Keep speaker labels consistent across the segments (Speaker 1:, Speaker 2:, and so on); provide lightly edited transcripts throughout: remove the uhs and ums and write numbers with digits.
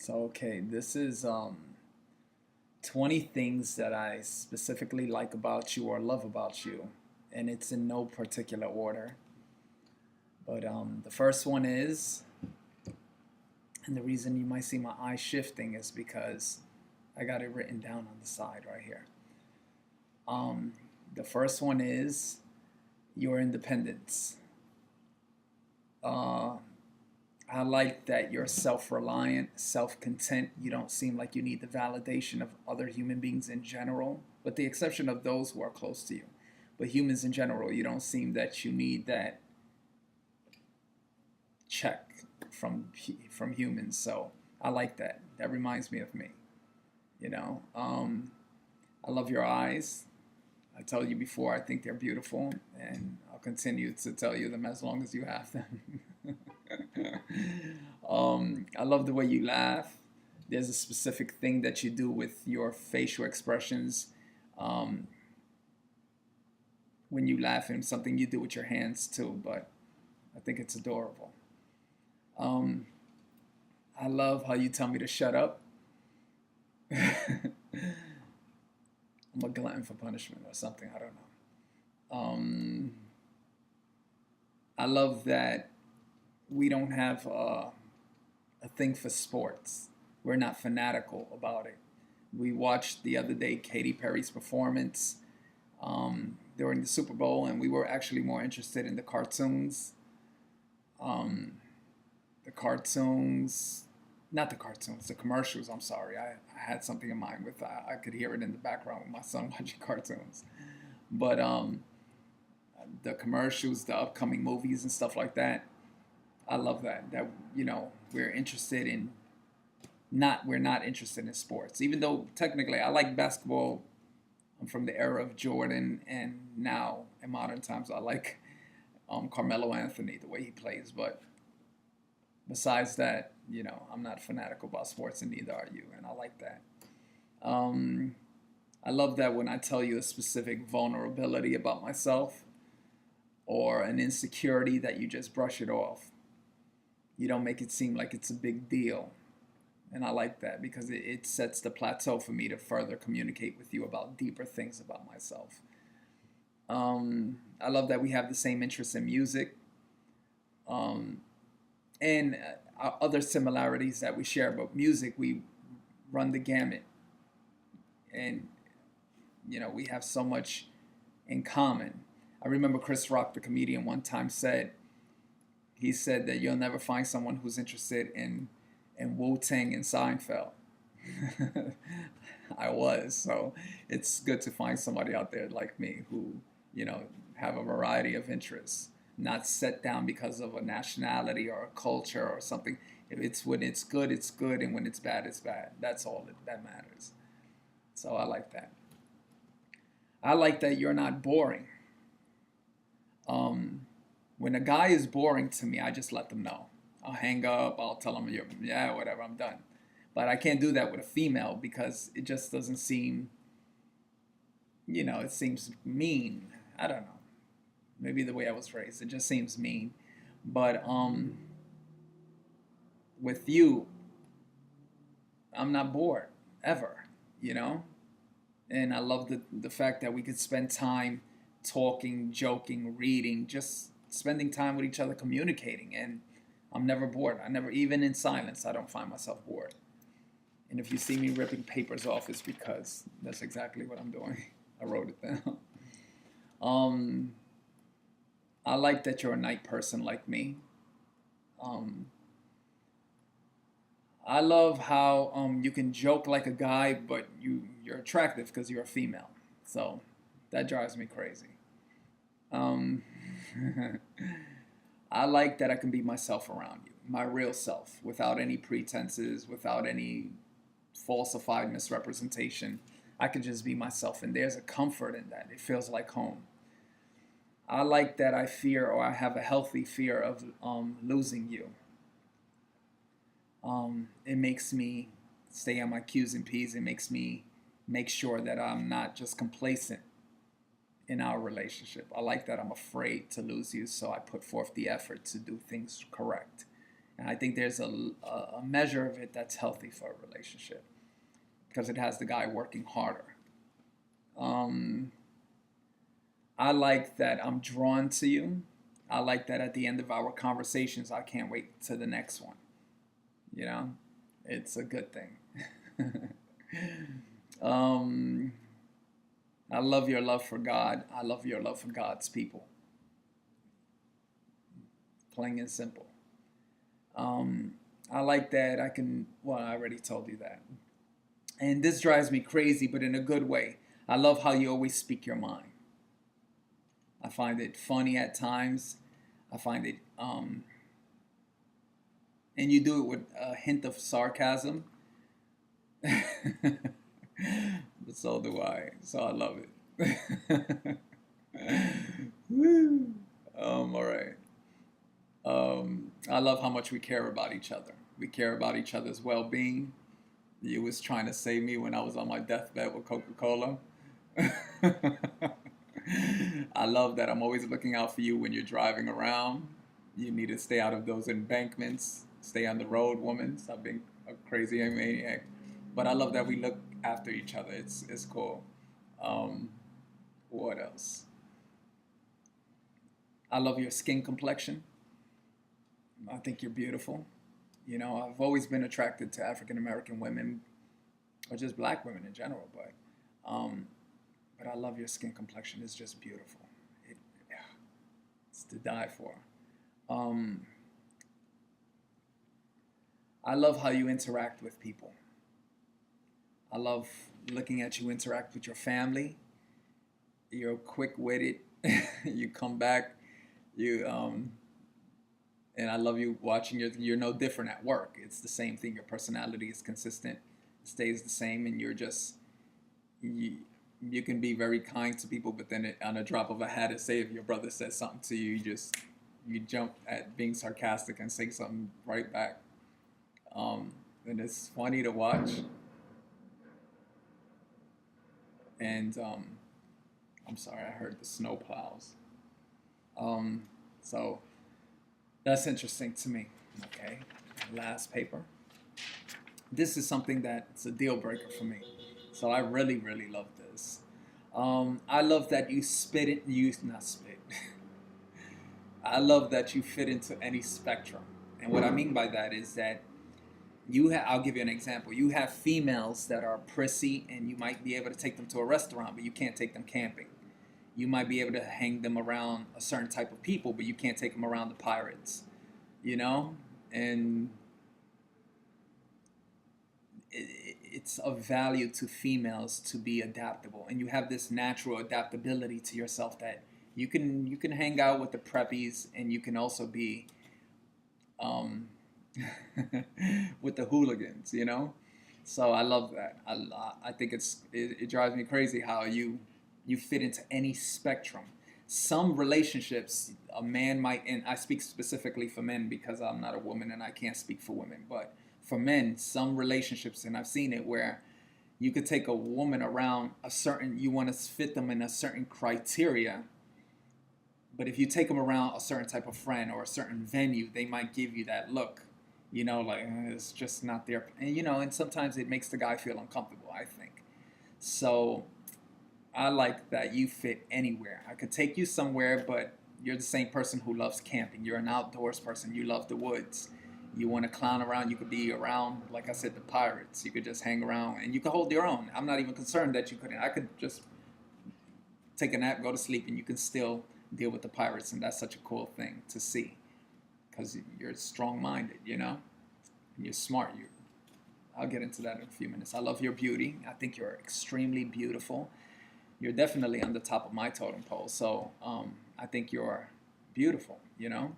Speaker 1: Okay, this is 20 things that I specifically like about you or love about you, and it's in no particular order. But the first one is, and the reason you might see my eyes shifting is because I got it written down on the side right here. Um, the first one is your independence. Uh, I like that you're self reliant, self content. You don't seem like you need the validation of other human beings in general, with the exception of those who are close to you. But humans in general, you don't seem that you need that check from humans. So I like that. That reminds me of me. You know, I love your eyes. I told you before, I think they're beautiful, and I'll continue to tell you them as long as you have them. I love the way you laugh. There's a specific thing that you do with your facial expressions um, when you laugh, and something you do with your hands too. But I think it's adorable. Um, I love how you tell me to shut up. I'm a glutton for punishment or something. I don't know. I love that we don't have a thing for sports. We're not fanatical about it. We watched the other day Katy Perry's performance during the Super Bowl, and we were actually more interested in the cartoons. Um, the cartoons, not the cartoons, the commercials. I'm sorry, I had something in mind with I could hear it in the background with my son watching cartoons, but the commercials, the upcoming movies and stuff like that. I love that. That we're interested in not we're not interested in sports, even though technically I like basketball. I'm from the era of Jordan, and now in modern times I like Carmelo Anthony the way he plays. But besides that, I'm not fanatical about sports, and neither are you, and I like that. Um, I love that when I tell you a specific vulnerability about myself or an insecurity that you just brush it off. You don't make it seem like it's a big deal. And I like that because it sets the plateau for me to further communicate with you about deeper things about myself. I love that we have the same interest in music um, and other similarities that we share. But music, we run the gamut. And, we have so much in common. I remember Chris Rock, the comedian, one time he said that you'll never find someone who's interested in Wu Tang and Seinfeld. I was. So it's good to find somebody out there like me who, have a variety of interests, not set down because of a nationality or a culture or something. If it's when it's good, and when it's bad, it's bad. That's all that matters. So I like that. I like that you're not boring. Um, when a guy is boring to me, I just let them know. I'll hang up. I'll tell them, yeah, whatever, I'm done. But I can't do that with a female because it just doesn't seem, it seems mean. I don't know. Maybe the way I was raised, it just seems mean. But with you, I'm not bored ever, you know? And I love the fact that we could spend time talking, joking, reading, just spending time with each other, communicating. And I'm never bored. I never, even in silence, I don't find myself bored. And if you see me ripping papers off, it's because that's exactly what I'm doing. I wrote it down. Um, I like that you're a night person like me. Um, I love how you can joke like a guy, but you're attractive because you're a female. So that drives me crazy. Um, I like that I can be myself around you, my real self, without any pretenses, without any falsified misrepresentation. I can just be myself, and there's a comfort in that. It feels like home. I like that I fear, or I have a healthy fear of losing you. It makes me stay on my Q's and P's. It makes me make sure that I'm not just complacent in our relationship. I like that I'm afraid to lose you, so I put forth the effort to do things correct And I think there's a measure of it that's healthy for a relationship because it has the guy working harder. Um, I like that I'm drawn to you. I like that at the end of our conversations, I can't wait to the next one. You know, it's a good thing. um, I love your love for God. I love your love for God's people. Plain and simple. Um, I like that I can, well, I already told you that. And this drives me crazy, but in a good way. I love how you always speak your mind. I find it funny at times. I find it, and you do it with a hint of sarcasm. But so do I. So I love it. Woo. All right. I love how much we care about each other. We care about each other's well-being. You was trying to save me when I was on my deathbed with Coca-Cola. I love that I'm always looking out for you when you're driving around. You need to stay out of those embankments. Stay on the road, woman. Stop being a crazy maniac. But I love that we look after each other. It's cool. Um, what else? I love your skin complexion. I think you're beautiful. You know, I've always been attracted to African American women, or just black women in general. Um, but I love your skin complexion. It's just beautiful. It, it's to die for. Um, I love how you interact with people. I love looking at you interact with your family. You're quick-witted. You come back. You and I love you watching you're no different at work. It's the same thing. Your personality is consistent, stays the same, and you're just you can be very kind to people, but then on a drop of a hat, say if your brother says something to you, you jump at being sarcastic and say something right back. And it's funny to watch. And I'm sorry, I heard the snow plows. So that's interesting to me. Okay, last paper. This is something that's a deal breaker for me. So I really, really love this. I love that you spit it. You not spit. I love that you fit into any spectrum. And what I mean by that is that I'll give you an example. You have females that are prissy, and you might be able to take them to a restaurant, but you can't take them camping. You might be able to hang them around a certain type of people, but you can't take them around the pirates. You know, and it's of value to females to be adaptable, and you have this natural adaptability to yourself that you can hang out with the preppies, and you can also be um, with the hooligans, you know. So I love that. I think it drives me crazy how you fit into any spectrum. Some relationships, a man might, and I speak specifically for men because I'm not a woman and I can't speak for women, but for men, some relationships, and I've seen it where you could take a woman around you want to fit them in a certain criteria, but if you take them around a certain type of friend or a certain venue, they might give you that look, you know, like it's just not there. And, you know, and sometimes it makes the guy feel uncomfortable, I think. So I like that you fit anywhere. I could take you somewhere, but you're the same person who loves camping. You're an outdoors person. You love the woods. You want to clown around. You could be around, like I said, the pirates. You could just hang around, and you could hold your own. I'm not even concerned that you couldn't. I could just take a nap, go to sleep, and you can still deal with the pirates, and that's such a cool thing to see because you're strong-minded, you know, and you're smart. I'll get into that in a few minutes. I love your beauty. I think you're extremely beautiful. You're definitely on the top of my totem pole. So I think you're beautiful, you know.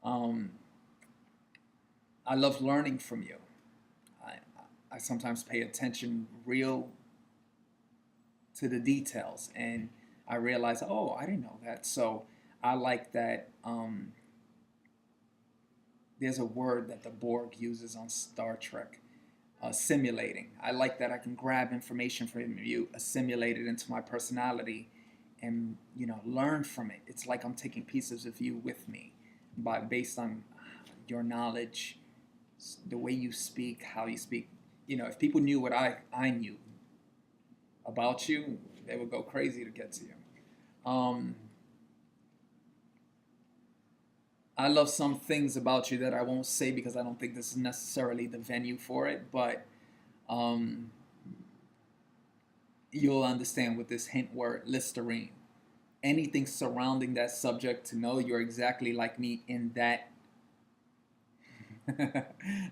Speaker 1: Um, I love learning from you. I, I sometimes pay attention real to the details, and I realize, oh, I didn't know that. So I like that. There's a word that the Borg uses on Star Trek. Simulating. I like that I can grab information from you, assimilate it into my personality, and learn from it. It's like I'm taking pieces of you with me, based on your knowledge, the way you speak, how you speak. You know, if people knew what I knew about you, they would go crazy to get to you. Um, I love some things about you that I won't say because I don't think this is necessarily the venue for it, but um, you'll understand with this hint word, Listerine. Anything surrounding that subject to know you're exactly like me in that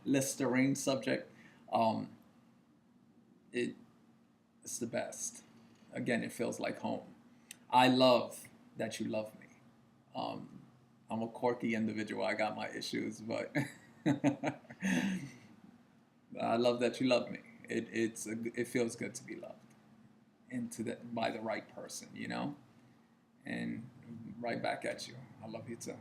Speaker 1: Listerine subject, um, it, it's the best. Again, it feels like home. I love that you love me. Um, I'm a quirky individual. I got my issues, but I love that you love me. It feels good to be loved and by the right person, you know, and right back at you. I love you too.